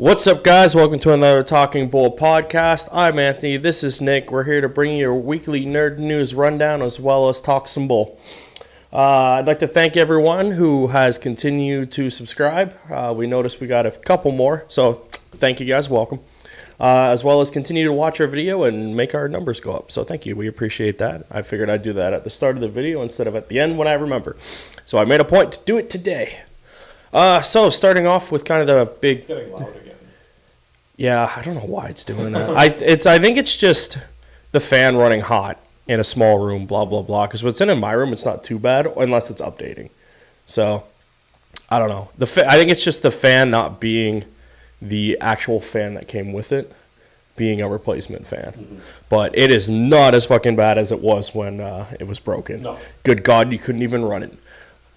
What's up, guys? Welcome to another Talking Bull podcast. I'm Anthony. This is Nick. We're here to bring you your weekly nerd news rundown as well as talk some bull. I'd like to thank everyone who has continued to subscribe. We noticed we got a couple more, so thank you guys. Welcome. As well as continue to watch our video and make our numbers go up. So thank you. We appreciate that. I figured I'd do that at the start of the video instead of at the end when I remember. So I made a point to do it today. So starting off with kind of the big... It's getting loud again. Yeah, I don't know why it's doing that. I think it's just the fan running hot in a small room, blah, blah, blah. Because what's in my room, it's not too bad unless it's updating. So, I don't know. I think it's just the fan not being the actual fan that came with it, being a replacement fan. Mm-hmm. But it is not as fucking bad as it was when it was broken. No. Good God, you couldn't even run it.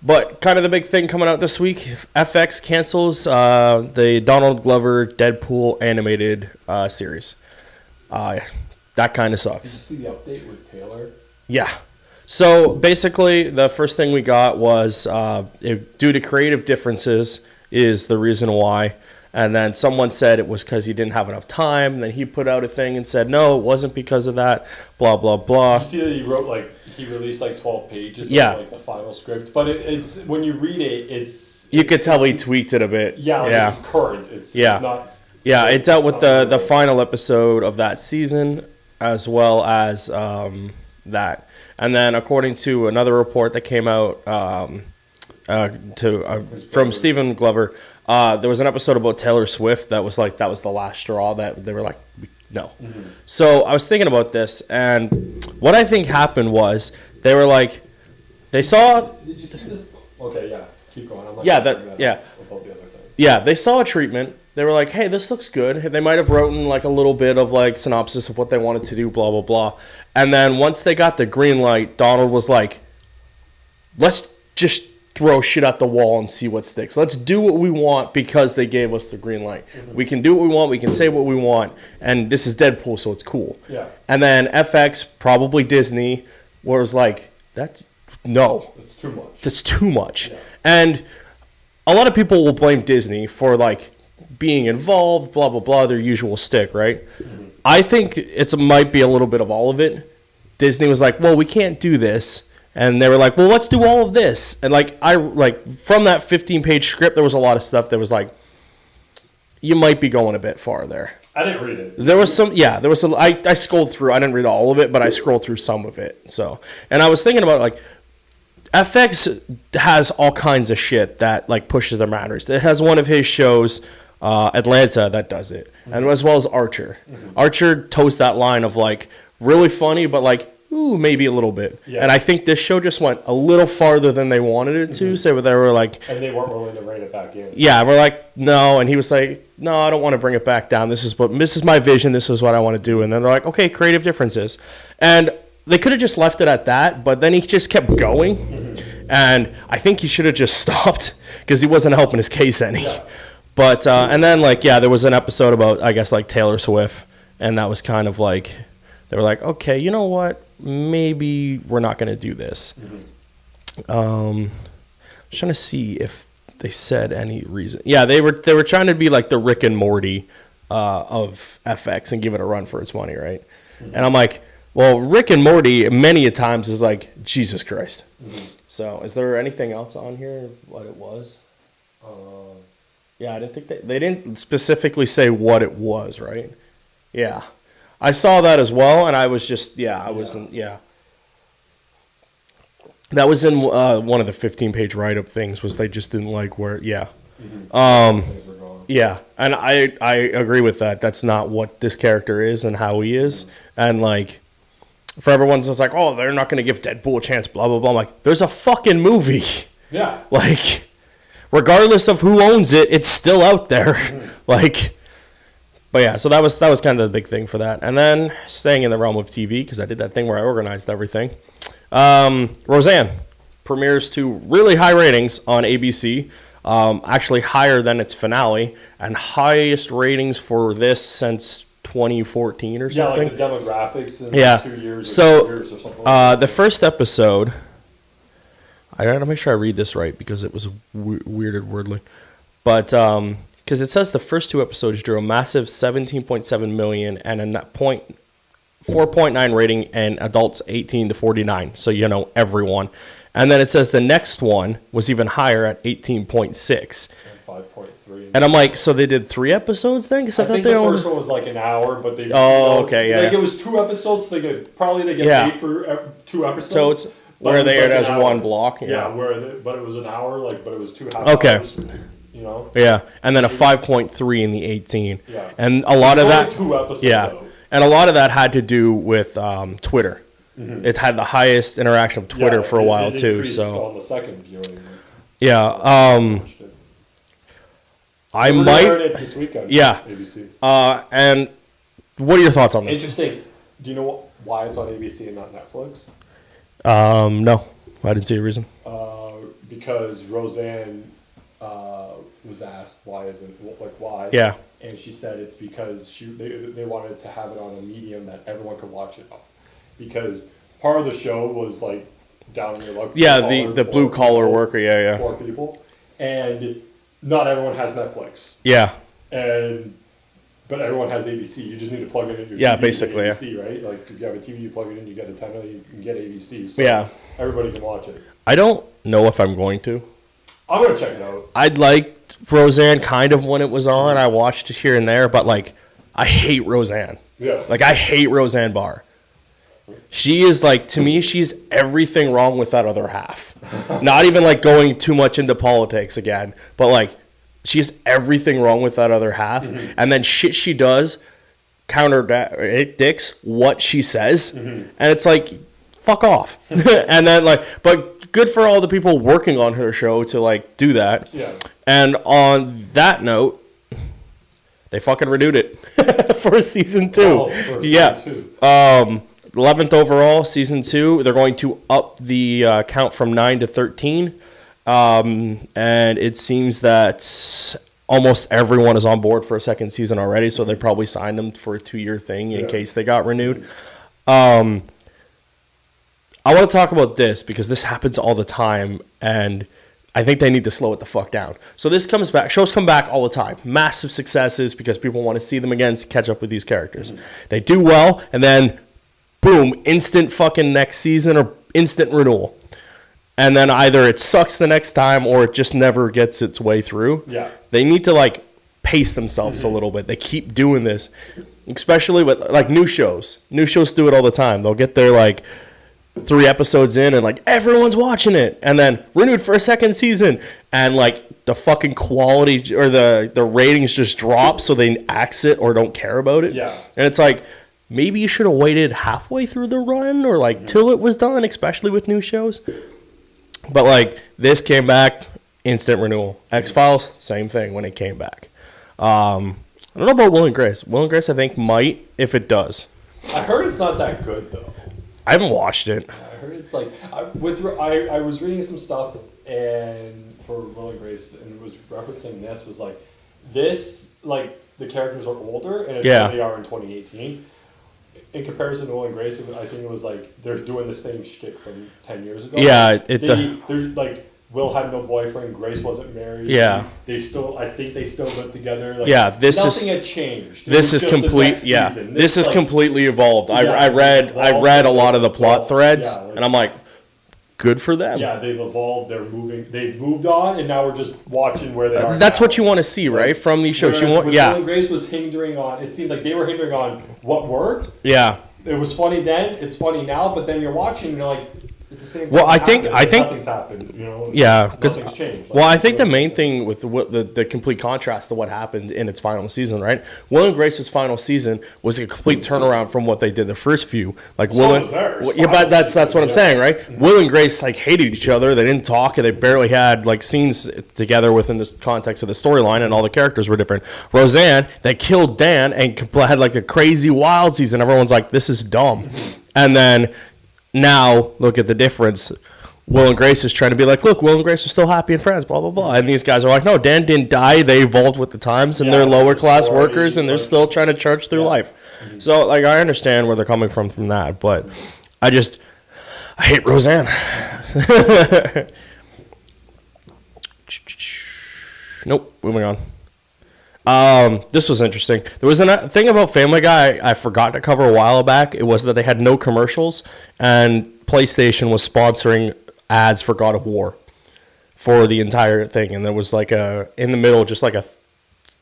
But kind of the big thing coming out this week, FX cancels the Donald Glover Deadpool animated series. That kind of sucks. Did you see the update with Taylor? Yeah. So basically, the first thing we got was due to creative differences is the reason why. And then someone said it was because he didn't have enough time. And then he put out a thing and said, no, it wasn't because of that, blah, blah, blah. You see that he wrote, he released 12 pages of the final script. But it's when you read it, you could tell he tweaked it a bit. Yeah, it's current. It's not... Yeah, it dealt with the final episode of that season as well as that. And then according to another report that came out from Stephen Glover, there was an episode about Taylor Swift that was the last straw that they were like, no. Mm-hmm. So I was thinking about this, and what I think happened was they were like, they saw. Did you see this? Okay, yeah, keep going. About the other thing. Yeah, they saw a treatment. They were like, hey, this looks good. They might have written a little bit of synopsis of what they wanted to do, blah, blah, blah. And then once they got the green light, Donald was like, let's just throw shit at the wall and see what sticks. Let's do what we want because they gave us the green light. Mm-hmm. We can do what we want. We can say what we want. And this is Deadpool, so it's cool. Yeah. And then FX, probably Disney, was like, that's too much. That's too much. Yeah. And a lot of people will blame Disney for being involved, blah, blah, blah, their usual stick, right? Mm-hmm. I think it might be a little bit of all of it. Disney was like, well, we can't do this. And they were like, well, let's do all of this. And from that 15-page script, there was a lot of stuff that was you might be going a bit far there. I didn't read it. There was some. I scrolled through. I didn't read all of it, but I scrolled through some of it. So, and I was thinking about FX has all kinds of shit that pushes their boundaries. It has one of his shows, Atlanta, that does it, mm-hmm. and as well as Archer. Mm-hmm. Archer toes that line of really funny, but ooh, maybe a little bit. Yeah. And I think this show just went a little farther than they wanted it to. Mm-hmm. So they were and they weren't willing to rein it back in. Yeah, we're like, no. And he was like, no, I don't want to bring it back down. This is my vision. This is what I want to do. And then they're like, okay, creative differences. And they could have just left it at that, but then he just kept going. Mm-hmm. And I think he should have just stopped because he wasn't helping his case any. Yeah. But, and then there was an episode about, I guess, Taylor Swift. And that was kind of they were like, okay, you know what? Maybe we're not going to do this. Mm-hmm. I'm trying to see if they said any reason. Yeah, they were trying to be the Rick and Morty of FX and give it a run for its money, right? Mm-hmm. And I'm like, well, Rick and Morty many a times is Jesus Christ. Mm-hmm. So is there anything else on here? What it was? Yeah, I didn't think they didn't specifically say what it was, right? Yeah. I saw that as well, and I was just, I wasn't, That was in one of the 15-page write-up things, was they just didn't like where, Mm-hmm. Yeah, and I agree with that. That's not what this character is and how he is. Mm-hmm. And, for everyone that's oh, they're not going to give Deadpool a chance, blah, blah, blah. I'm like, there's a fucking movie. Yeah. Regardless of who owns it, it's still out there. Mm-hmm. But yeah, so that was kind of the big thing for that. And then staying in the realm of TV, because I did that thing where I organized everything. Roseanne premieres to really high ratings on ABC, actually higher than its finale, and highest ratings for this since 2014 or something. Yeah, the demographics in 2 years so, or something. The first episode, I got to make sure I read this right because it was weirded wordly. But because it says the first 2 episodes drew a massive 17.7 million and a 4.9 rating in adults 18 to 49. So, everyone. And then it says the next one was even higher at 18.6. 5.3. And I'm like, so they did 3 episodes then? Because I thought think the first one was like an hour, but they. Okay, yeah. Like it was 2 episodes. So they get paid for 2 episodes. So it's where they aired as one block. Yeah, but it was an hour. But it was 2 half hours. Yeah, and then a 5.3 in the 18. Yeah. And a lot of that. 2 episodes. Yeah, though. and a lot of that had to do with Twitter. Mm-hmm. It had the highest interaction with Twitter for a while too. So on the second viewing. Yeah. I might. It this weekend. Yeah. ABC. And what are your thoughts on this? Interesting. Do you know why it's on ABC and not Netflix? No, I didn't see a reason. Because Roseanne was asked why. Yeah. And she said it's because they wanted to have it on a medium that everyone could watch it on. Because part of the show was like down in your luck. Yeah, the blue collar worker. Yeah. Poor people, and not everyone has Netflix. Yeah. But everyone has ABC. You just need to plug it in your TV. Basically, ABC, right? Like if you have a TV, you plug it in, you get a antenna, you can get ABC. So yeah. Everybody can watch it. I don't know if I'm going to. I'm gonna check it out. I liked Roseanne kind of when it was on. I watched it here and there, but I hate Roseanne. Yeah. I hate Roseanne Barr. She is to me, she's everything wrong with that other half. Not even going too much into politics again, but she's everything wrong with that other half. Mm-hmm. And then shit she does contradicts what she says. Mm-hmm. And it's fuck off. And then but good for all the people working on her show to do that. Yeah. And on that note, they fucking renewed it for season 2. Oh, yeah. Season 2. 11th overall, season 2. They're going to up the count from 9 to 13. And it seems that almost everyone is on board for a second season already, so they probably signed them for a 2-year thing in case they got renewed. I want to talk about this because this happens all the time, and I think they need to slow it the fuck down. So this comes back. Shows come back all the time. Massive successes because people want to see them again, catch up with these characters. Mm-hmm. They do well, and then boom, instant fucking next season or instant renewal. And then either it sucks the next time or it just never gets its way through. Yeah. They need to pace themselves a little bit. They keep doing this, especially with new shows. New shows do it all the time. They'll get their 3 episodes in and everyone's watching it, and then renewed for a second season, and the fucking quality or the ratings just drop, so they axe it or don't care about it. Yeah. And it's maybe you should have waited halfway through the run or till it was done, especially with new shows. But this came back, instant renewal. X-Files, same thing when it came back. I don't know about Will and Grace. Will and Grace, I think, might if it does. I heard it's not that good though. I haven't watched it. I heard it's I was reading some stuff and for Will and Grace, and it was referencing this was this the characters are older and they are in 2018. In comparison to Will and Grace, I think it was they're doing the same shit from 10 years ago. Yeah, they're Will had no boyfriend. Grace wasn't married. Yeah, I think they still live together. Nothing had changed. This is complete. Yeah, this is completely evolved. I read a lot of the plot threads, and I'm good for them. Yeah, they've evolved. They've moved on, and now we're just watching where they are. That's what you want to see, right, from these shows. Will and Grace was hindering on. It seemed like they were hindering on what worked. Yeah, it was funny then. It's funny now, but then you're watching, and you're it's the same. Well, I think nothing's happened. Yeah, because nothing's changed. I think the main thing with the complete contrast to what happened in its final season, right? Will and Grace's final season was a complete turnaround from what they did the first few. Will was theirs. But that's what I'm saying, right? Mm-hmm. Will and Grace hated each other. They didn't talk, and they barely had scenes together within the context of the storyline, and all the characters were different. Roseanne, they killed Dan and had a crazy wild season. Everyone's this is dumb, and then. Now, look at the difference. Will and Grace is trying to be look, Will and Grace are still happy and friends, blah, blah, blah. And these guys are no, Dan didn't die. They evolved with the times, and they're lower-class workers, and they're still trying to charge through life. Mm-hmm. So, I understand where they're coming from that, but I hate Roseanne. Nope, moving on. This was interesting. There was a thing about Family Guy I forgot to cover a while back. It was that they had no commercials, and PlayStation was sponsoring ads for God of War for the entire thing. And there was like in the middle, just like a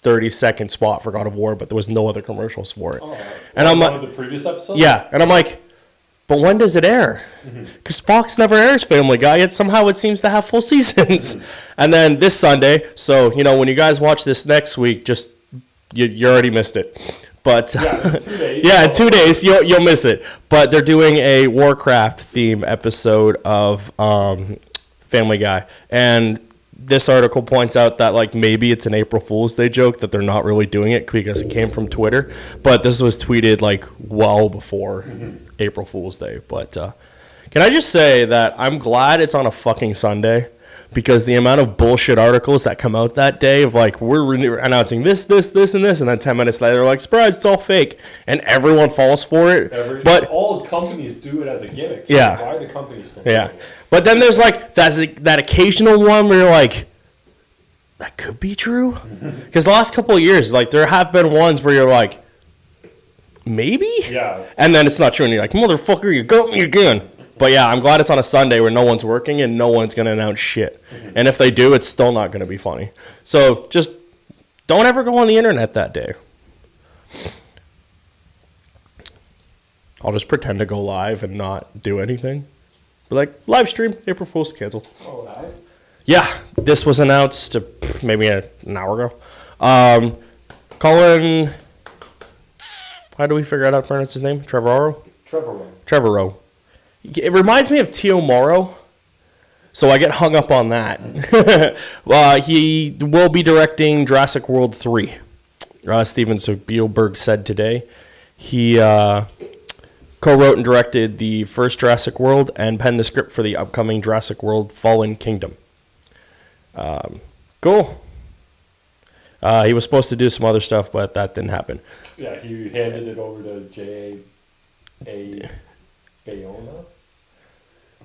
30-second spot for God of War, but there was no other commercials for it. Oh, and I'm one like, of the previous episodes? yeah, and I'm like, but when does it air? Because Fox never airs Family Guy, yet somehow it seems to have full seasons. And then this Sunday, so, when you guys watch this next week, just, you already missed it. But, yeah, in 2 days. Yeah, in 2 days, you'll miss it. But they're doing a Warcraft theme episode of Family Guy. And this article points out that, like, maybe it's an April Fool's Day joke, that they're not really doing it because it came from Twitter. But this was tweeted, like, well before April Fool's Day. But can I just say that I'm glad it's on a fucking Sunday, because the amount of bullshit articles that come out that day of, like, we're announcing this, and this, and then 10 minutes later, like, surprise, it's all fake. And everyone falls for it. But all companies do it as a gimmick. So yeah. Why are the companies still yeah. doing it? But then there's, like, that occasional one where you're like, that could be true? Because the last couple of years, like, there have been ones where you're like, maybe? Yeah. And then it's not true, and you're like, motherfucker, you got me again. But yeah, I'm glad it's on a Sunday where no one's working and no one's going to announce shit. And if they do, it's still not going to be funny. So just don't ever go on the internet that day. I'll just pretend to go live and not do anything. Be like, live stream, April Fool's canceled. Oh, that? Yeah, this was announced maybe an hour ago. Colin, how do we figure out how to pronounce his name? Trevorrow? Trevorrow. It reminds me of Tio Moro, so I get hung up on that. He will be directing Jurassic World 3. Steven Spielberg said today. He co-wrote and directed the first Jurassic World and penned the script for the upcoming Jurassic World Fallen Kingdom. Cool. He was supposed to do some other stuff, but that didn't happen. Yeah, he handed it over to J.A. Bayona,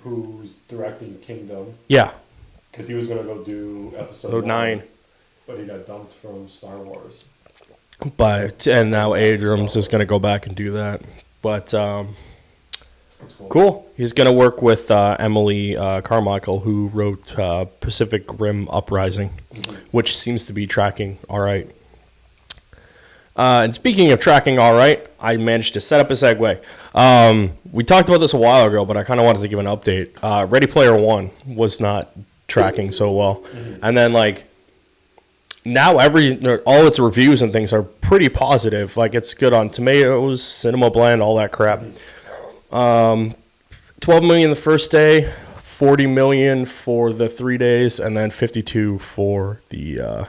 who's directing Kingdom. Yeah. Because he was going to go do episode 9. But he got dumped from Star Wars. And now Abrams is going to go back and do that. But that's cool. He's going to work with Emily Carmichael, who wrote Pacific Rim Uprising, which seems to be tracking all right. And speaking of tracking all right, I managed to set up a segue. We talked about this a while ago, but I kind of wanted to give an update. Ready Player One was not tracking so well. And then, like, now all its reviews and things are pretty positive. Like, it's good on Tomatoes, Cinema Blend, all that crap. 12 million the first day, 40 million for the 3 days, and then 52 for the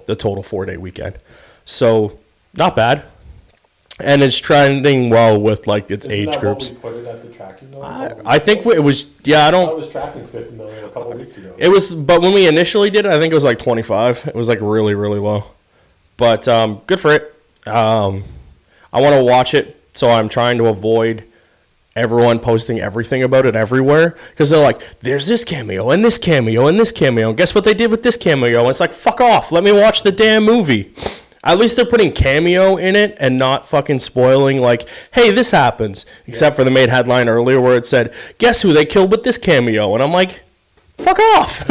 total 4-day weekend. So not bad, and it's trending well with, like, its age groups. What we put it at the tracking though? I think it was. Yeah, I don't. I was tracking 50 million a couple weeks ago. It was, but when we initially did it, I think it was like 25. It was like really, really low, but good for it. I want to watch it, so I'm trying to avoid everyone posting everything about it everywhere, because they're like, there's this cameo and this cameo and this cameo, and guess what they did with this cameo? And it's like, fuck off, let me watch the damn movie. At least they're putting cameo in it and not fucking spoiling, like, hey, this happens. Except for the made headline earlier where it said, guess who they killed with this cameo? And I'm like, fuck off.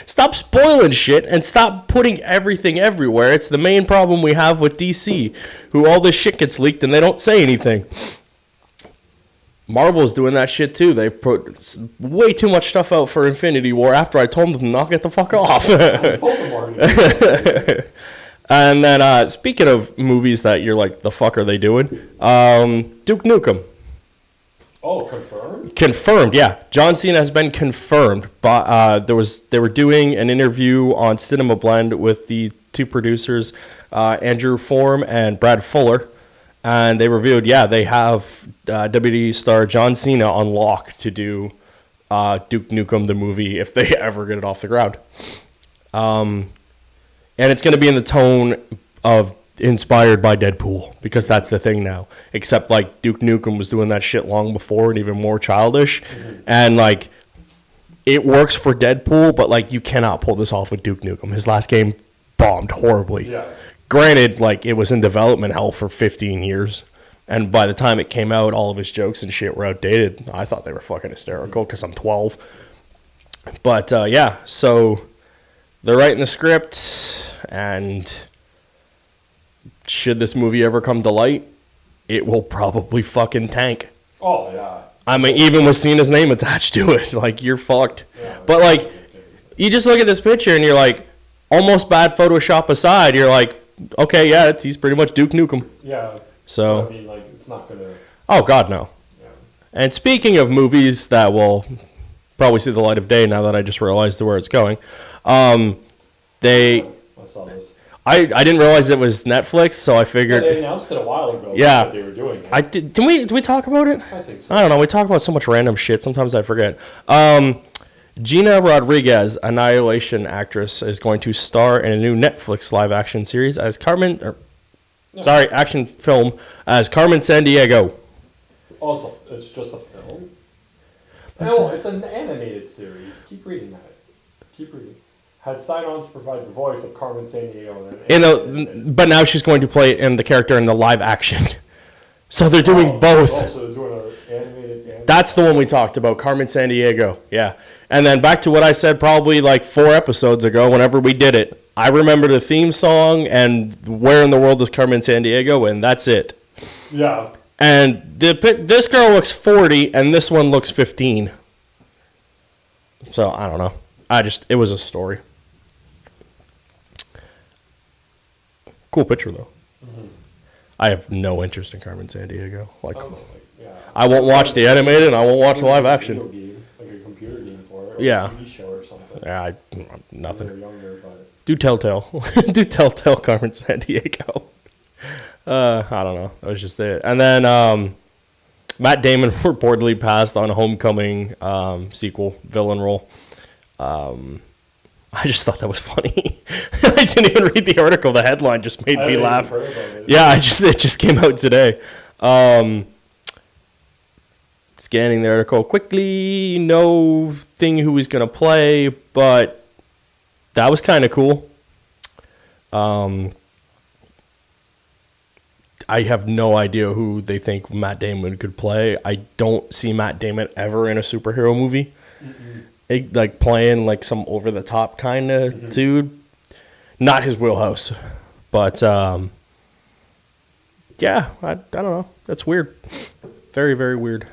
Stop spoiling shit and stop putting everything everywhere. It's the main problem we have with DC, who all this shit gets leaked and they don't say anything. Marvel's doing that shit too. They put way too much stuff out for Infinity War after I told them to knock it the fuck off. And then, speaking of movies that you're like, the fuck are they doing? Duke Nukem. Oh, confirmed? Confirmed, yeah. John Cena has been confirmed. But they were doing an interview on Cinema Blend with the two producers, Andrew Form and Brad Fuller. And they revealed, they have WWE star John Cena on lock to do Duke Nukem, the movie, if they ever get it off the ground. And it's going to be in the tone of inspired by Deadpool, because that's the thing now. Except, like, Duke Nukem was doing that shit long before and even more childish. And, like, it works for Deadpool, but, like, you cannot pull this off with Duke Nukem. His last game bombed horribly. Yeah. Granted, like, it was in development hell for 15 years. And by the time it came out, all of his jokes and shit were outdated. I thought they were fucking hysterical because I'm 12. But, yeah, so they're writing the script, and should this movie ever come to light, it will probably fucking tank. Oh, yeah. I mean, even with seeing his name attached to it, like, you're fucked. Yeah, but, like, you just look at this picture and you're like, almost bad Photoshop aside, you're like, okay, yeah, he's pretty much Duke Nukem. Yeah. So, I mean, like, it's not gonna. Oh, God, no. Yeah. And speaking of movies that will probably see the light of day now that I just realized where it's going, I saw this. I didn't realize it was Netflix, so I figured. Yeah, they announced it a while ago. Yeah, that they were doing it. Did we talk about it? I think so. I don't know. We talk about so much random shit. Sometimes I forget. Gina Rodriguez, Annihilation actress, is going to star in a new Netflix live-action series as action film as Carmen Sandiego. Oh, it's just a film? No, it's an animated series. Keep reading that. Keep reading. Had signed on to provide the voice of Carmen Sandiego. But now she's going to play the character in the live action. So they're doing both. Oh, so they're doing an animated. That's the one we talked about, Carmen Sandiego. Yeah. And then back to what I said probably like 4 episodes ago, whenever we did it. I remember the theme song and where in the world is Carmen Sandiego, and that's it. Yeah. And this girl looks 40, and this one looks 15. So, I don't know. It was a story. Cool picture, though. Mm-hmm. I have no interest in Carmen Sandiego. Yeah. I won't watch the animated, and I won't watch the live action. Like a computer game for it. Or yeah. a TV show or something. Yeah, nothing. Younger, but... Do Telltale. Do Telltale Carmen Sandiego. I don't know. That was just it. And then Matt Damon reportedly passed on Homecoming sequel villain role. I just thought that was funny. I didn't even read the article. The headline just made me laugh. Yeah, it just came out today. Scanning the article quickly. No thing who he's going to play, but that was kind of cool. I have no idea who they think Matt Damon could play. I don't see Matt Damon ever in a superhero movie. Like playing like some over the top kind of dude. Not his wheelhouse. But yeah, I don't know. That's weird. Very, very weird.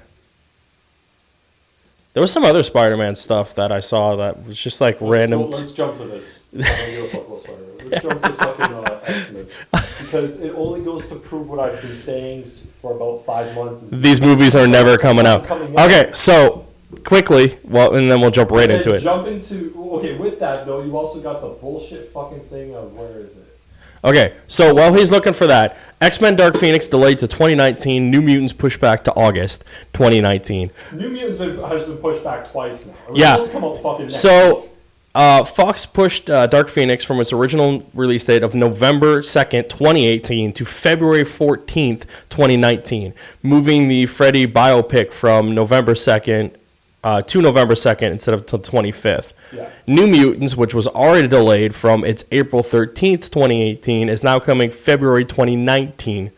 There was some other Spider-Man stuff that I saw that was just like random. Let's jump to this. I don't give a fuck about Spider-Man. Let's jump to fucking X-Men. Because it only goes to prove what I've been saying for about 5 months. These movies are never coming out. Okay, so quickly, and then we'll jump right into it. With that though, you also got the bullshit fucking thing of where is it? Okay, so while he's looking for that, X-Men Dark Phoenix delayed to 2019, New Mutants pushed back to August 2019. New Mutants has been pushed back twice now. Yeah. Supposed to come out fucking next week. Fox pushed Dark Phoenix from its original release date of November 2nd, 2018 to February 14th, 2019, moving the Freddy biopic from November 2nd to November 2nd instead of to 25th. Yeah. New Mutants, which was already delayed from its April 13th, 2018, is now coming February 2019.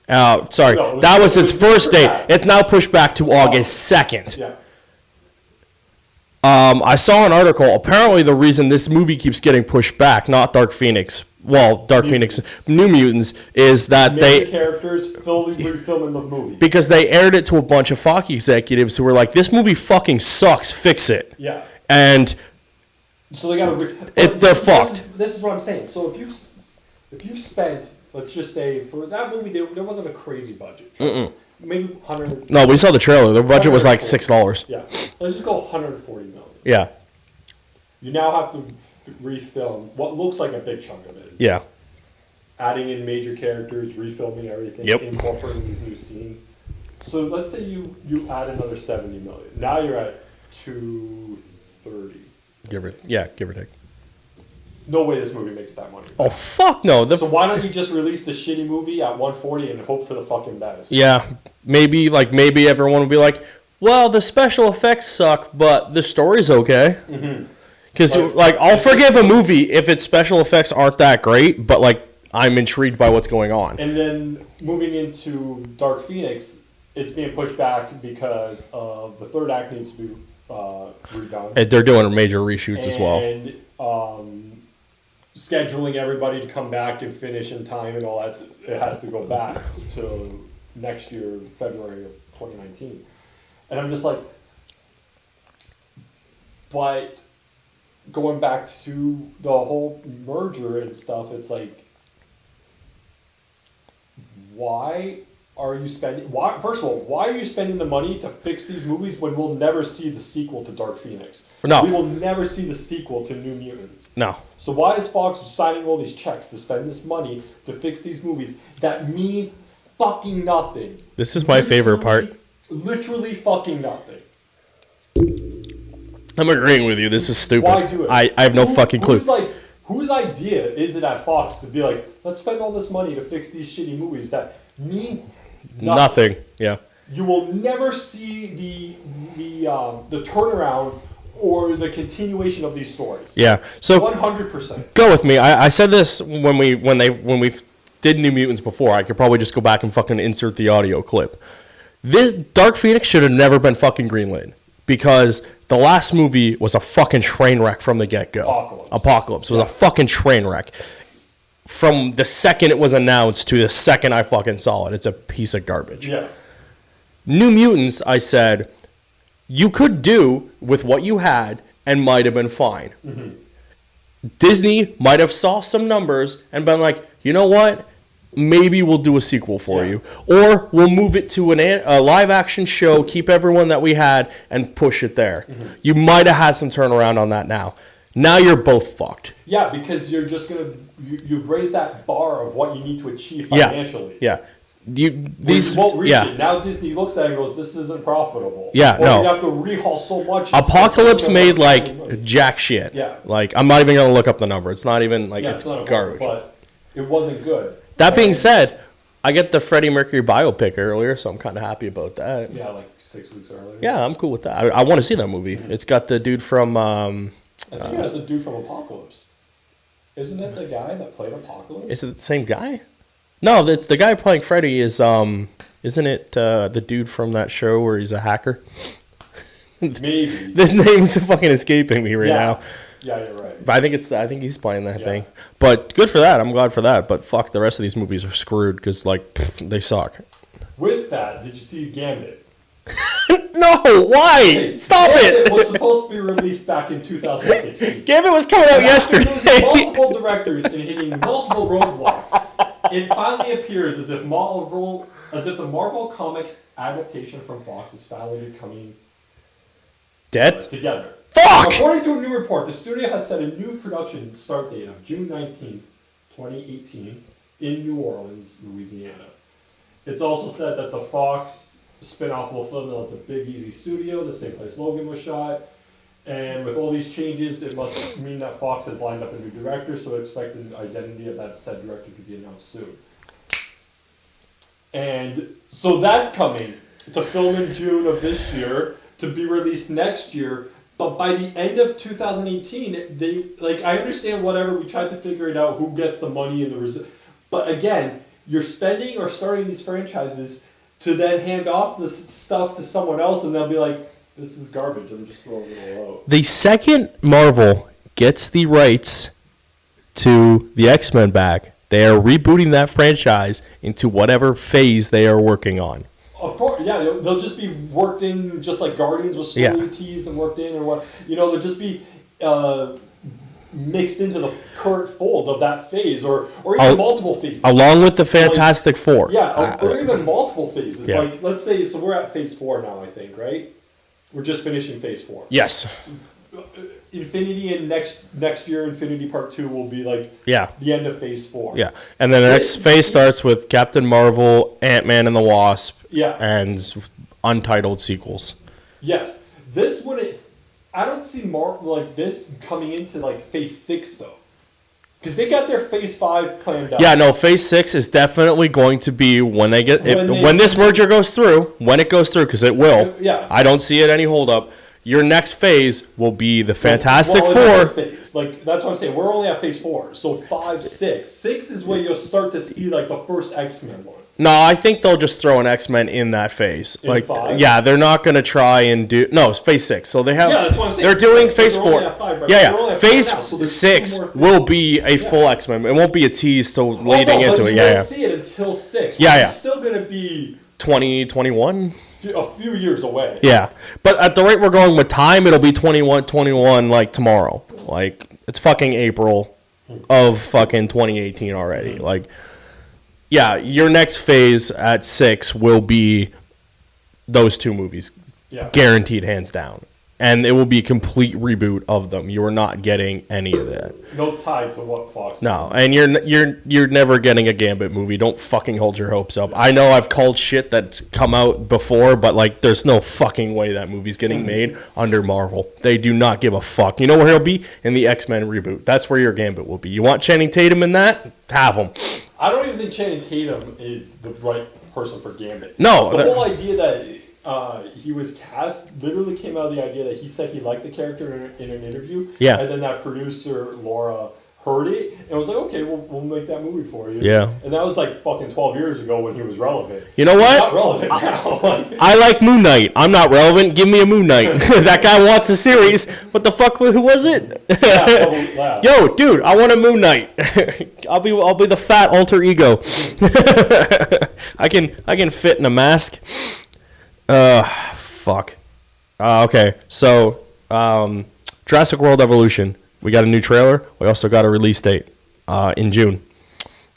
That was its first date. It's now pushed back to August 2nd. Yeah. I saw an article. Apparently, the reason this movie keeps getting pushed back, not Dark Phoenix, Phoenix, New Mutants, is that the characters refilming the movie. Because they aired it to a bunch of Fox executives who were like, this movie fucking sucks, fix it. Yeah. And so they got they're fucked. This is what I'm saying. So if you've spent, let's just say, for that movie, there wasn't a crazy budget. Right? Maybe 100. No, we saw the trailer. The budget was like $6. Yeah. Let's just go 140 million. Yeah. You now have to refilm what looks like a big chunk of it. Yeah. Adding in major characters, refilming everything, incorporating these new scenes. So let's say you add another 70 million. Now you're at 230. Give or take. No way this movie makes that money. Oh, fuck no. So why don't you just release the shitty movie at 140 and hope for the fucking best? Yeah. Maybe everyone will be like, well, the special effects suck, but the story's okay. Because, like, I'll forgive a movie if its special effects aren't that great, but, like, I'm intrigued by what's going on. And then moving into Dark Phoenix, it's being pushed back because of the third act needs to be redone. And they're doing major reshoots as well. And scheduling everybody to come back and finish in time and all that, it has to go back to next year, February of 2019. And I'm just like, but going back to the whole merger and stuff, it's like, why are you spending? First of all, why are you spending the money to fix these movies when we'll never see the sequel to Dark Phoenix? No, we will never see the sequel to New Mutants. No. So why is Fox signing all these checks to spend this money to fix these movies that mean fucking nothing? This is my favorite part. Literally fucking nothing. I'm agreeing with you. This is stupid. Why do it? I have no fucking clue. Whose idea is it at Fox to be like, let's spend all this money to fix these shitty movies that mean nothing? Yeah. You will never see the turnaround or the continuation of these stories. Yeah. So 100%. Go with me. I said this when we did New Mutants before. I could probably just go back and fucking insert the audio clip. This Dark Phoenix should have never been fucking greenlit because the last movie was a fucking train wreck from the get-go. Apocalypse was a fucking train wreck. From the second it was announced to the second I fucking saw it, it's a piece of garbage. Yeah. New Mutants, I said, you could do with what you had and might have been fine. Mm-hmm. Disney might have saw some numbers and been like, you know what? Maybe we'll do a sequel for you. Or we'll move it to a live-action show, keep everyone that we had, and push it there. Mm-hmm. You might have had some turnaround on that now. Now you're both fucked. Yeah, because you're just going to... You've raised that bar of what you need to achieve financially. Yeah. These won't reach it. Now Disney looks at it and goes, this isn't profitable. Yeah, or you have to rehaul so much. Apocalypse made, like, jack shit. Yeah. Like, I'm not even going to look up the number. It's not even, like, it's not garbage. But it wasn't good. That being said, I get the Freddie Mercury biopic earlier, so I'm kind of happy about that. Yeah, like 6 weeks earlier. Yeah, I'm cool with that. I want to see that movie. Mm-hmm. It's got the dude from... I think it has the dude from Apocalypse. Isn't it the guy that played Apocalypse? Is it the same guy? No, it's the guy playing Freddy is... isn't it the dude from that show where he's a hacker? Maybe. The name's fucking escaping me right now. Yeah, you're right. But I think he's playing that thing. But good for that. I'm glad for that. But fuck, the rest of these movies are screwed because, like, they suck. With that, did you see Gambit? No, why? Stop Gambit it! was supposed to be released back in 2016. Gambit was coming out yesterday. Multiple directors and hitting multiple roadblocks. It finally appears as if the Marvel comic adaptation from Fox is finally becoming dead together. Fuck! According to a new report, the studio has set a new production start date of June 19th, 2018, in New Orleans, Louisiana. It's also said that the Fox spinoff will film at the Big Easy Studio, the same place Logan was shot. And with all these changes, it must mean that Fox has lined up a new director, so expect an identity of that said director to be announced soon. And so that's coming to film in June of this year, to be released next year. But by the end of 2018, I understand whatever, we tried to figure it out, who gets the money and the but again, you're spending or starting these franchises to then hand off this stuff to someone else and they'll be like, this is garbage, I'm just throwing it all out. The second Marvel gets the rights to the XMen back, they are rebooting that franchise into whatever phase they are working on. Of course, yeah, they'll just be worked in, just like Guardians was slowly teased and worked in, or what, they'll just be mixed into the current fold of that phase, or even multiple phases. Along with the Fantastic Four. Yeah, or even multiple phases. Yeah. Like, let's say, so we're at phase 4 now, I think, right? We're just finishing phase 4. Yes. Infinity and next year, Infinity Part 2 will be like the end of phase 4. Yeah, and then the next phase starts with Captain Marvel, Ant-Man and the Wasp, and untitled sequels. Yes, this wouldn't. I don't see Marvel like this coming into like phase 6 though, because they got their phase 5 planned out. Yeah, no, phase 6 is definitely going to be when this merger goes through, when it goes through, because it will. Yeah. I don't see it any hold up. Your next phase will be the Fantastic Four. Four. Like, that's what I'm saying. We're only at phase 4. So 5, 6. 6 is where you'll start to see, like, the first X-Men one. No, I think they'll just throw an X-Men in that phase. In 5? Yeah, they're not going to try and do... No, it's phase 6. So they have... Yeah, that's what I'm saying. They're doing phase 4. Right? Yeah. Phase 6 will be a full X-Men. It won't be a tease to leading into it. You won't see it until 6. It's still going to be... 2021? A few years away. Yeah. But at the rate we're going with time, it'll be 21, like, tomorrow. Like, it's fucking April of fucking 2018 already. Like... Yeah, your next phase at 6 will be those 2 movies. Yeah. Guaranteed, hands down. And it will be a complete reboot of them. You are not getting any of that. No tie to what Fox. No, and you're never getting a Gambit movie. Don't fucking hold your hopes up. I know I've called shit that's come out before, but like there's no fucking way that movie's getting made under Marvel. They do not give a fuck. You know where he'll be? In the X-Men reboot. That's where your Gambit will be. You want Channing Tatum in that? Have him. I don't even think Channing Tatum is the right person for Gambit. No. The whole idea that he was cast literally came out of the idea that he said he liked the character in an interview. Yeah. And then that producer, Laura, heard it and was like, okay, we'll make that movie for you. Yeah. And that was like fucking 12 years ago when he was relevant. You know what? He's not relevant now. I like Moon Knight. I'm not relevant. Give me a Moon Knight. That guy wants a series. What the fuck? Who was it? Yo, dude, I want a Moon Knight. I'll be the fat alter ego. I can fit in a mask. Fuck. Okay, so Jurassic World Evolution. We got a new trailer. We also got a release date in June.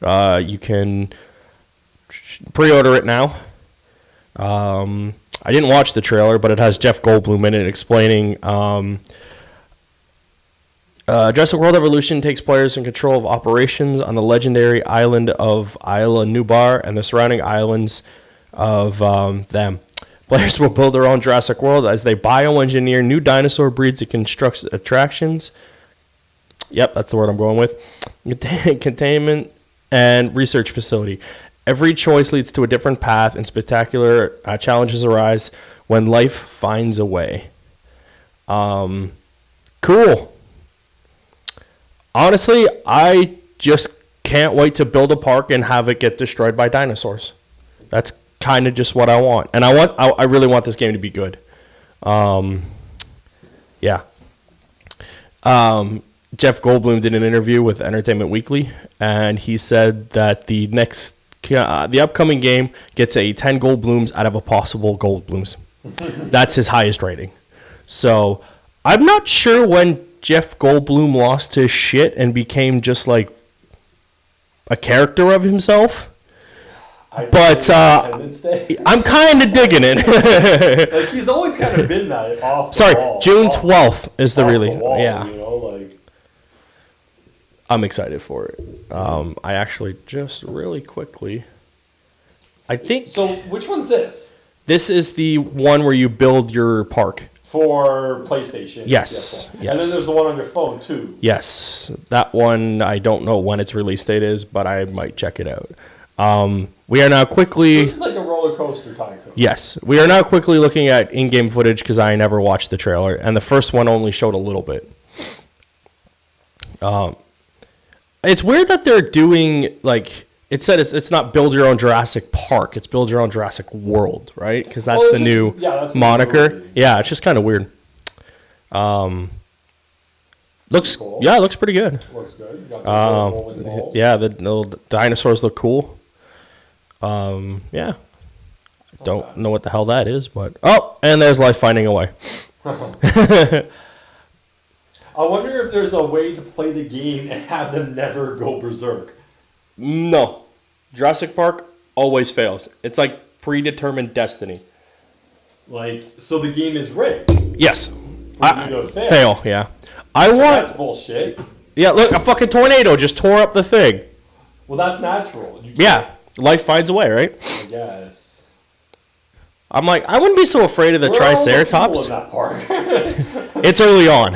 You can pre-order it now. I didn't watch the trailer, but it has Jeff Goldblum in it explaining Jurassic World Evolution takes players in control of operations on the legendary island of Isla Nublar and the surrounding islands of them. Players will build their own Jurassic World as they bioengineer new dinosaur breeds and construct attractions. Yep, that's the word I'm going with. Containment and research facility. Every choice leads to a different path, and spectacular challenges arise when life finds a way. Cool. Honestly, I just can't wait to build a park and have it get destroyed by dinosaurs. That's kind of just what I want, and I really want this game to be good. Yeah. Jeff Goldblum did an interview with Entertainment Weekly, and he said that the upcoming game gets a 10 Goldblums out of a possible Goldblums. That's his highest rating. So I'm not sure when Jeff Goldblum lost his shit and became just like a character of himself. But I'm kind of digging it. Like he's always kind of been that off. Sorry, the wall, June 12th is the release. Wall, yeah, you know, like I'm excited for it. I actually just really quickly, I think. So which one's this? This is the one where you build your park. For PlayStation. Yes. And then there's the one on your phone, too. Yes. That one, I don't know when its release date is, but I might check it out. We are now quickly... This is like a roller coaster tycoon. Yes. We are now quickly looking at in-game footage because I never watched the trailer, and the first one only showed a little bit. It's weird that they're doing, like... It said it's not build your own Jurassic Park. It's build your own Jurassic World, right? Because that's the new moniker. Yeah, it's just kind of weird. Looks cool. Yeah, it looks pretty good. Looks good. You got the yeah, the dinosaurs look cool. Yeah, I don't know what the hell that is, but and there's life finding a way. I wonder if there's a way to play the game and have them never go berserk. No. Jurassic Park always fails. It's like predetermined destiny. Like, so the game is rigged. Yes. Fail, yeah. That's bullshit. Yeah, look, a fucking tornado just tore up the thing. Well, that's natural. Yeah. Life finds a way, right? I guess. I'm like, I wouldn't be so afraid of the Triceratops. In that park? It's early on.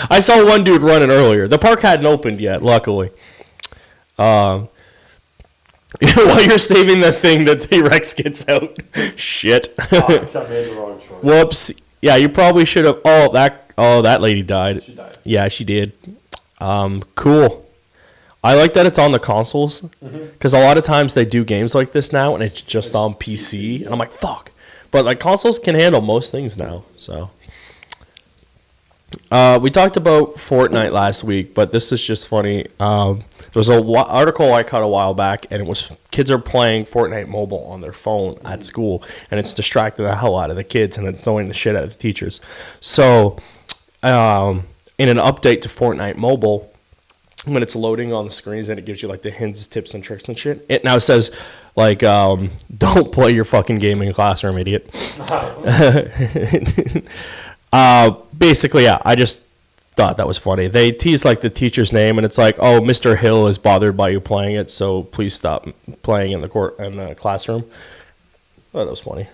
I saw one dude running earlier. The park hadn't opened yet, luckily. While you're saving the thing, the T-Rex gets out. Shit. I made the wrong choice. Whoops. Yeah, you probably should have. That lady died. She died. Yeah, she did. Cool. I like that it's on the consoles because a lot of times they do games like this now and it's just on PC, and I'm like, fuck. But like consoles can handle most things now. So we talked about Fortnite last week, but this is just funny. There was an article I caught a while back, and it was kids are playing Fortnite mobile on their phone at school, and it's distracting the hell out of the kids, and it's annoying the shit out of the teachers. So in an update to Fortnite mobile, when it's loading on the screens and it gives you like the hints, tips, and tricks and shit, it now says like, don't play your fucking game in classroom, idiot. Basically, yeah, I just thought that was funny. They tease like the teacher's name, and it's like, oh, Mr. Hill is bothered by you playing it, so please stop playing in the classroom. Oh, that was funny.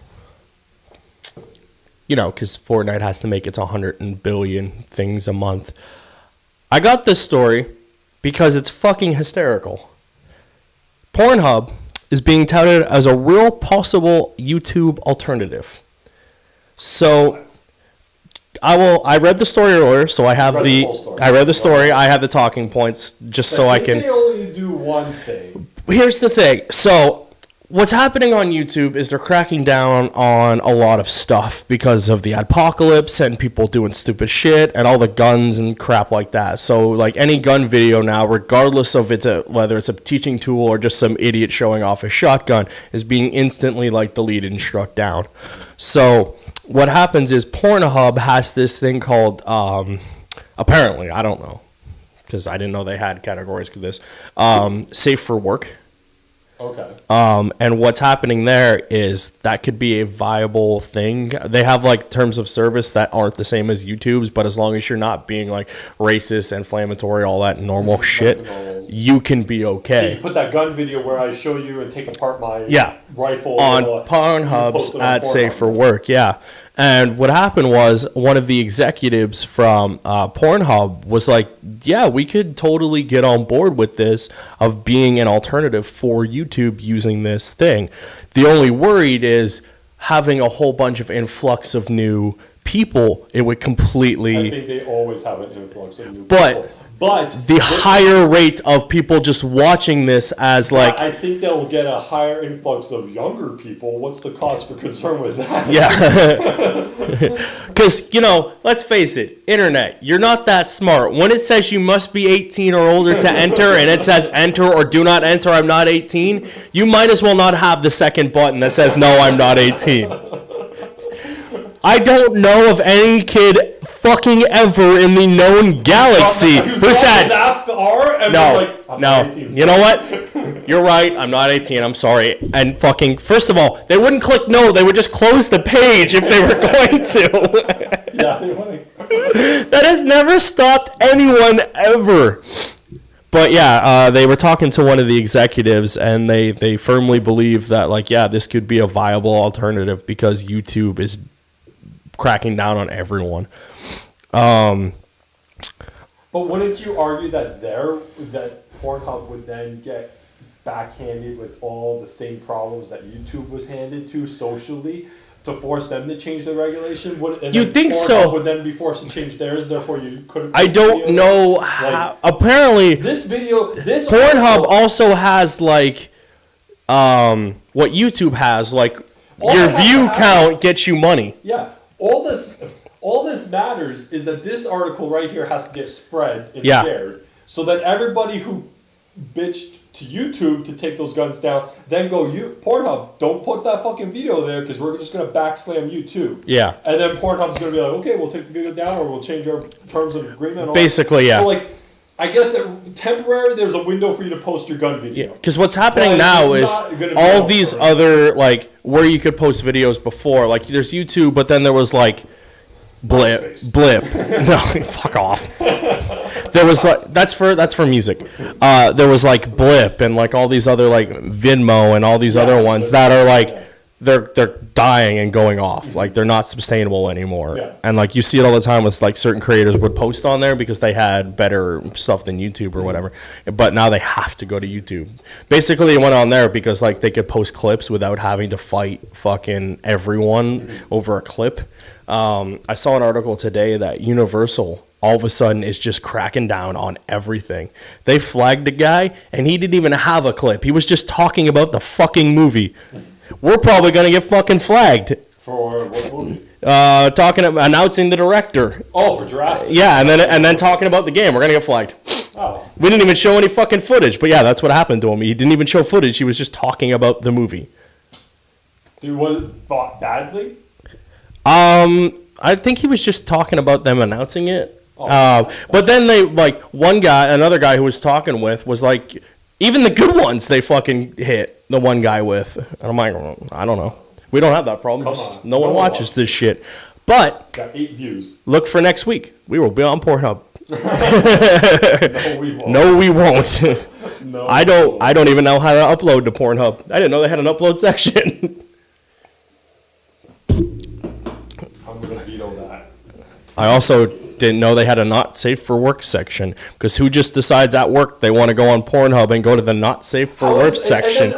You know, because Fortnite has to make its 100 billion things a month. I got this story because it's fucking hysterical. Pornhub is being touted as a real possible YouTube alternative. So I read the story earlier, so I have I read the story. I have the talking points just so I can. They only do one thing. Here's the thing. So what's happening on YouTube is they're cracking down on a lot of stuff because of the apocalypse and people doing stupid shit and all the guns and crap like that. So like any gun video now, regardless of whether it's a teaching tool or just some idiot showing off a shotgun, is being instantly like deleted and struck down. So what happens is Pornhub has this thing called, apparently, I don't know, because I didn't know they had categories for this, safe for work. Okay. And what's happening there is that could be a viable thing. They have like terms of service that aren't the same as YouTube's, but as long as you're not being like racist, inflammatory, all that normal shit, you can be okay. So you put that gun video where I show you and take apart my rifle on Pornhub's at Safe for Work, yeah. And what happened was one of the executives from Pornhub was like, yeah, we could totally get on board with this of being an alternative for YouTube using this thing. The only worried is having a whole bunch of influx of new people. It would completely... I think they always have an influx of new people. But the higher rate of people just watching this as like... I think they'll get a higher influx of younger people. What's the cause for concern with that? Yeah. Because, you know, let's face it, internet, you're not that smart. When it says you must be 18 or older to enter, and it says enter or do not enter, I'm not 18, you might as well not have the second button that says no, I'm not 18. I don't know of any kid fucking ever in the known galaxy who said that far and no. You know what? You're right. I'm not 18. I'm sorry. And fucking first of all, they wouldn't click no. They would just close the page if they were going to. Yeah, they would. That has never stopped anyone ever. But yeah, they were talking to one of the executives, and they firmly believe that like this could be a viable alternative because YouTube is cracking down on everyone. But wouldn't you argue that Pornhub would then get backhanded with all the same problems that YouTube was handed to socially to force them to change the regulation? You'd think so. Would then be forced to change theirs, therefore you couldn't... I don't know how... Apparently... This Pornhub also has, like... what YouTube has, like... your view count gets you money. Yeah. All this matters is that this article right here has to get spread and shared so that everybody who bitched to YouTube to take those guns down then go, Pornhub, don't put that fucking video there because we're just going to backslam YouTube. Yeah. And then Pornhub's going to be like, okay, we'll take the video down or we'll change our terms of agreement. Basically, yeah. So, like, I guess that temporarily there's a window for you to post your gun video. Yeah, because what's happening now is all these other, like, where you could post videos before. Like, there's YouTube, but then there was, like, Blip. No, fuck off. There was, like, that's for music. There was, like, Blip and, like, all these other, like, Venmo and all these other ones that are, like, they're dying and going off. Like, they're not sustainable anymore. Yeah. And like, you see it all the time with like certain creators would post on there because they had better stuff than YouTube or whatever. But now they have to go to YouTube. Basically, they went on there because like they could post clips without having to fight fucking everyone over a clip. I saw an article today that Universal all of a sudden is just cracking down on everything. They flagged a guy and he didn't even have a clip. He was just talking about the fucking movie. We're probably gonna get fucking flagged. For what movie? Announcing the director. Oh, for Jurassic. Yeah, and then talking about the game. We're gonna get flagged. Oh. We didn't even show any fucking footage. But yeah, that's what happened to him. He didn't even show footage. He was just talking about the movie. Dude, was it bought badly? I think he was just talking about them announcing it. But then they like another guy who was talking with was like, even the good ones they fucking hit the one guy with. And I'm like, I don't know. We don't have that problem. No one watches this shit. But got 8 views. Look for next week. We will be on Pornhub. No, we won't. No, we won't. No, I don't even know how to upload to Pornhub. I didn't know they had an upload section. I'm gonna veto that. I also didn't know they had a not safe for work section, because who just decides at work they want to go on Pornhub and go to the not safe for work section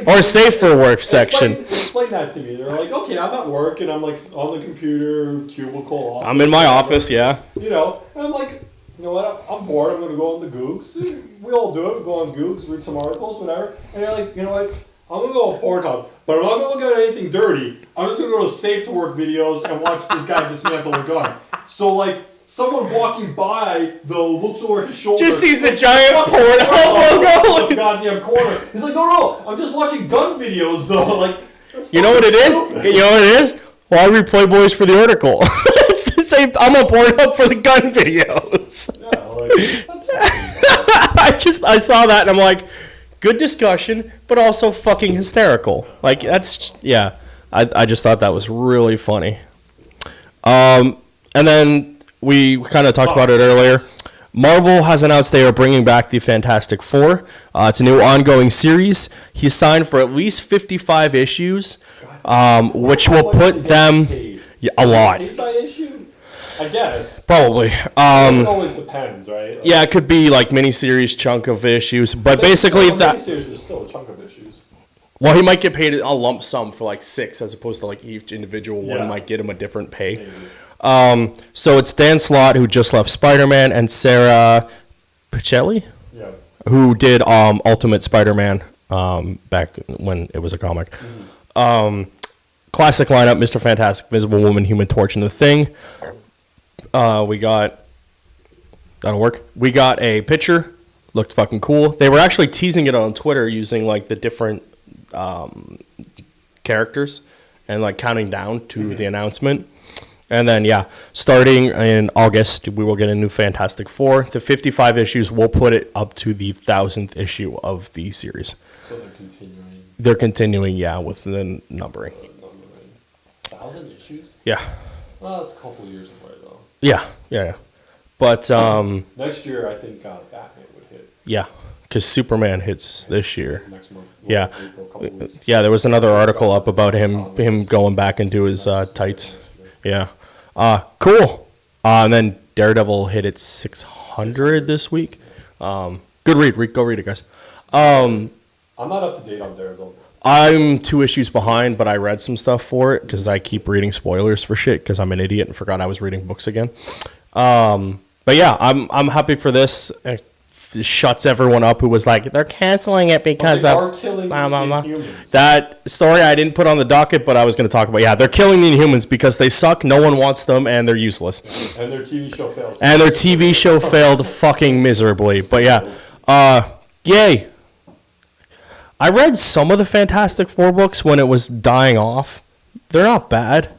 or safe for work section? Explain that to me. They're like, okay, I'm at work and I'm like on the computer cubicle. Office, I'm in my office, yeah. You know, and I'm like, you know what? I'm bored. I'm gonna go on the Googs. We all do it. We go on Googs, read some articles, whatever. And they're like, you know what? I'm gonna go on Pornhub, but I'm not gonna look at anything dirty. I'm just gonna go to safe to work videos and watch this guy dismantle a gun. So like, someone walking by though looks over his shoulder, just sees the giant Pornhub logo in the goddamn corner. He's like, no, I'm just watching gun videos though. Like, you know what it is? You know what it is? Well, I read Playboys for the article. It's the same. I'm on Pornhub for the gun videos. Yeah, like, that's I saw that and I'm like, good discussion, but also fucking hysterical. Like, that's, yeah. I just thought that was really funny. And then we kind of talked about it earlier. Marvel has announced they are bringing back the Fantastic Four. It's a new ongoing series. He's signed for at least 55 issues, which will put them a lot. Paid by issue? I guess. Probably. It always depends, right? Like, yeah, it could be like miniseries chunk of issues, but basically that miniseries is still a chunk of issues. Well, he might get paid a lump sum for like 6, as opposed to like each individual one might get him a different pay. Maybe. So it's Dan Slott, who just left Spider-Man, and Sarah Pichelli, who did Ultimate Spider-Man back when it was a comic. Mm-hmm. Classic lineup: Mr. Fantastic, Invisible Woman, Human Torch, and The Thing. We got that'll work. We got a picture. Looked fucking cool. They were actually teasing it on Twitter using like the different characters and like counting down to the announcement. And then, starting in August, we will get a new Fantastic Four. The 55 issues will put it up to the 1,000th issue of the series. So they're continuing. They're continuing, with the numbering. 1,000 issues? Yeah. Well, that's a couple of years away, though. Yeah. But next year, I think Batman would hit. Yeah, because Superman hits this year. Next month. Yeah. April, couple weeks. Yeah, there was another article up about him going back into his tights. Yeah. Cool. And then Daredevil hit its 600 this week. Good read. Go read it, guys. I'm not up to date on Daredevil. I'm 2 issues behind, but I read some stuff for it because I keep reading spoilers for shit because I'm an idiot and forgot I was reading books again. But yeah, I'm happy for this. It shuts everyone up who was like, they're canceling it because of killing humans. That story I didn't put on the docket, but I was going to talk about. Yeah, they're killing the Inhumans because they suck, no one wants them, and they're useless. And their TV show fails. And their TV show failed fucking miserably. But yeah, yay. I read some of the Fantastic Four books when it was dying off. They're not bad.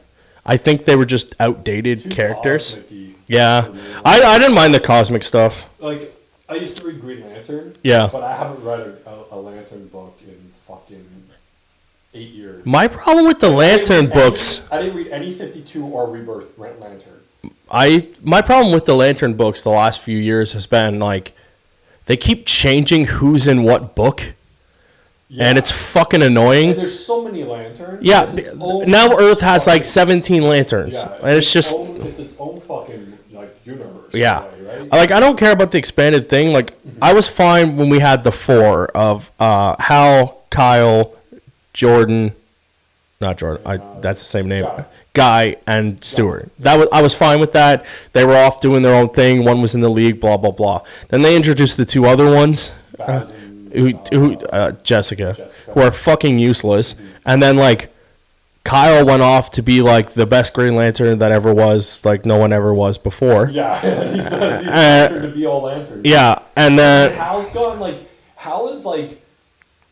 I think they were just outdated characters. Cosmic-y. Yeah. I didn't mind the cosmic stuff. Like, I used to read Green Lantern. Yeah. But I haven't read a Lantern book in fucking 8 years. My problem with the Lantern books... I didn't read any 52 or Rebirth Lantern. My problem with the Lantern books the last few years has been, like, they keep changing who's in what book. and it's fucking annoying. And there's so many lanterns. Yeah, now Earth has like 17 lanterns, and it's just it's its own fucking like universe. Yeah, way, right? like I don't care about the expanded thing. Like I was fine when we had the 4 of Hal, Kyle, Jordan, not Jordan. That's the same name. Guy and Stewart. I was fine with that. They were off doing their own thing. One was in the league. Blah blah blah. Then they introduced the 2 other ones. Jessica, who are fucking useless. And then like Kyle went off to be like the best Green Lantern that ever was, like no one ever was before. Yeah, he's to be all lanterns. Yeah, and then Hal's gone like Hal is like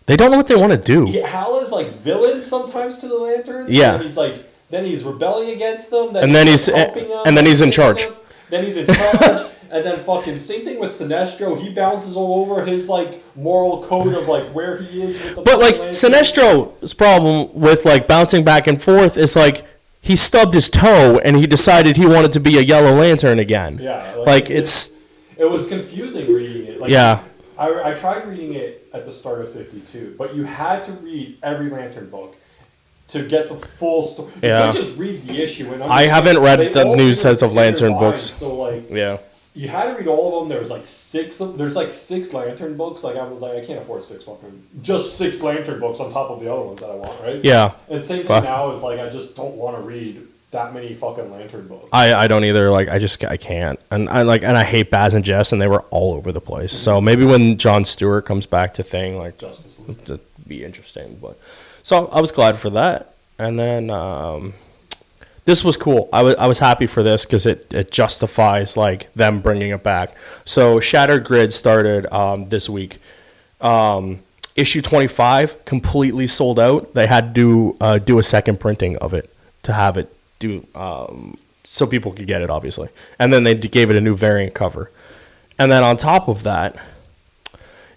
they don't know what they want to do. Hal is like villain sometimes to the lanterns. Yeah, and he's like then he's rebelling against them. And then he's in charge. Then he's in charge. And then fucking same thing with Sinestro. He bounces all over his like moral code of like where he is with the But like Sinestro's problem with like bouncing back and forth is like he stubbed his toe and he decided he wanted to be a Yellow Lantern again. Yeah. Like it was confusing reading it. Like, yeah. I tried reading it at the start of 52, but you had to read every Lantern book to get the full story. You can't just read the issue. And I haven't read the new sets of Lantern books. So like yeah. You had to read all of them. There was like 6. There's like 6 Lantern books. Like I was like, I can't afford 6 fucking just 6 Lantern books on top of the other ones that I want, right? Yeah. And same thing now is like I just don't want to read that many fucking Lantern books. I don't either. Like I can't. And I hate Baz and Jess, and they were all over the place. So maybe when Jon Stewart comes back to Thing, like it'd be interesting. But so I was glad for that. And then this was cool. I was happy for this because it justifies like them bringing it back. So Shattered Grid started this week. Issue 25 completely sold out. They had to do a second printing of it to have it do so people could get it, obviously. And then they gave it a new variant cover. And then on top of that,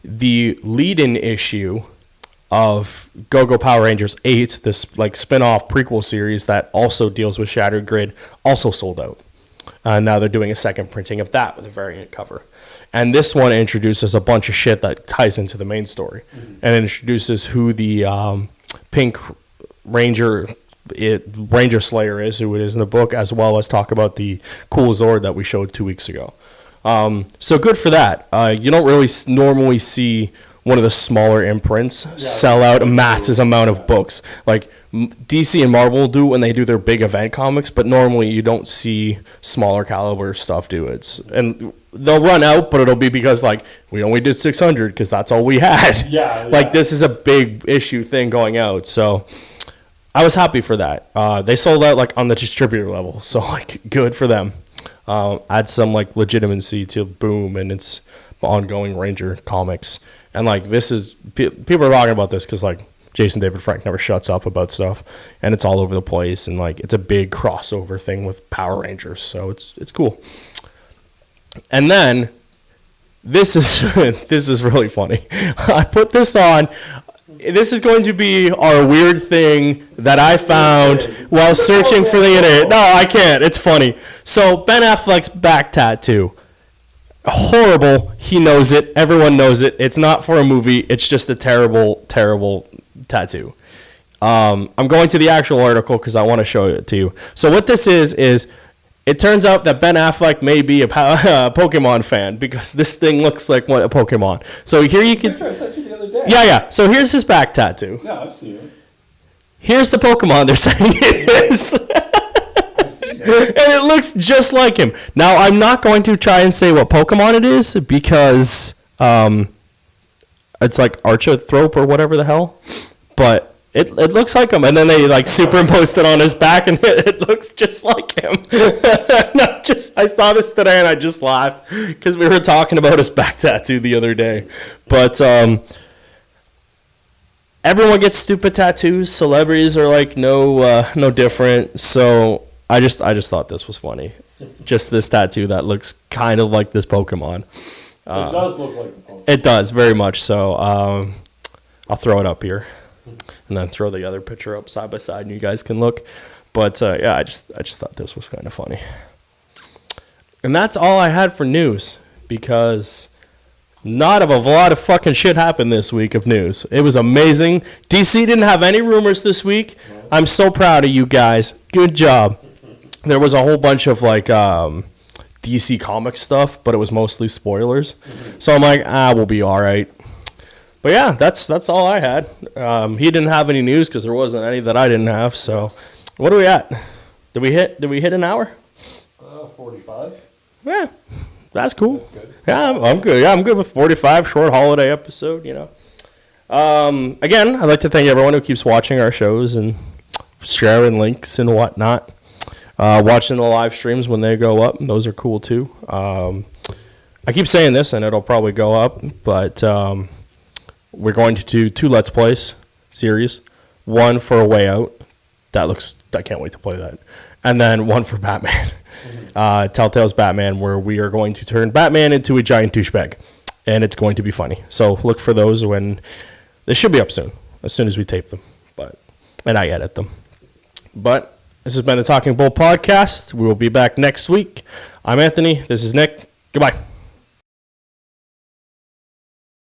the lead-in issue of Go-Go Power Rangers 8, this like spin-off prequel series that also deals with Shattered Grid, also sold out. Now they're doing a second printing of that with a variant cover. And this one introduces a bunch of shit that ties into the main story. And introduces who the Pink Ranger Slayer is, who it is in the book, as well as talk about the cool Zord that we showed 2 weeks ago. So good for that. You don't really normally see one of the smaller imprints sell out a massive amount of books. Like DC and Marvel do when they do their big event comics, but normally you don't see smaller caliber stuff do it. And they'll run out, but it'll be because like we only did 600 because that's all we had. Like this is a big issue thing going out. So I was happy for that. They sold out like on the distributor level, so like good for them. Add some like legitimacy to Boom and its ongoing Ranger comics. And like this is people are talking about this because like Jason David Frank never shuts up about stuff, and it's all over the place, and like it's a big crossover thing with Power Rangers, so it's cool. And then this is this is really funny. I put this on. This is going to be our weird thing that I found while searching for the internet. No, I can't. It's funny. So Ben Affleck's back tattoo. Horrible. He knows it. Everyone knows it. It's not for a movie. It's just a terrible, terrible tattoo. I'm going to the actual article because I want to show it to you. So what this is it turns out that Ben Affleck may be a Pokemon fan because this thing looks like a Pokemon. So here you can. I sent you the other day. Yeah. So here's his back tattoo. Yeah, I've seen it. Here's the Pokemon they're saying it is. And it looks just like him. Now, I'm not going to try and say what Pokemon it is because it's like Archathrope or whatever the hell. But it looks like him. And then they like superimposed it on his back and it looks just like him. I saw this today and I just laughed because we were talking about his back tattoo the other day. But everyone gets stupid tattoos. Celebrities are like no different. So I just thought this was funny. Just this tattoo that looks kind of like this Pokemon. It does look like the Pokemon. It does, very much so. I'll throw it up here. And then throw the other picture up side by side and you guys can look. But yeah, I just thought this was kind of funny. And that's all I had for news because Not of a lot of fucking shit happened this week of news. It was amazing. DC didn't have any rumors this week. I'm so proud of you guys. Good job. There was a whole bunch of like DC comic stuff, but it was mostly spoilers. So I'm like, we'll be all right. But yeah, that's all I had. He didn't have any news because there wasn't any that I didn't have. So what are we at? Did we hit an hour? 45. Yeah, that's cool. That's good. Yeah, I'm good. Yeah, I'm good with 45. Short holiday episode, you know. Again, I'd like to thank everyone who keeps watching our shows and sharing links and whatnot. Watching the live streams when they go up. Those are cool too. I keep saying this and it'll probably go up, but we're going to do 2 Let's Plays series. One for A Way Out. I can't wait to play that. And then one for Batman. Telltale's Batman, where we are going to turn Batman into a giant douchebag. And it's going to be funny. So look for those when they should be up soon as we tape them. And I edit them. But this has been the Talking Bull podcast. We will be back next week. I'm Anthony. This is Nick. Goodbye.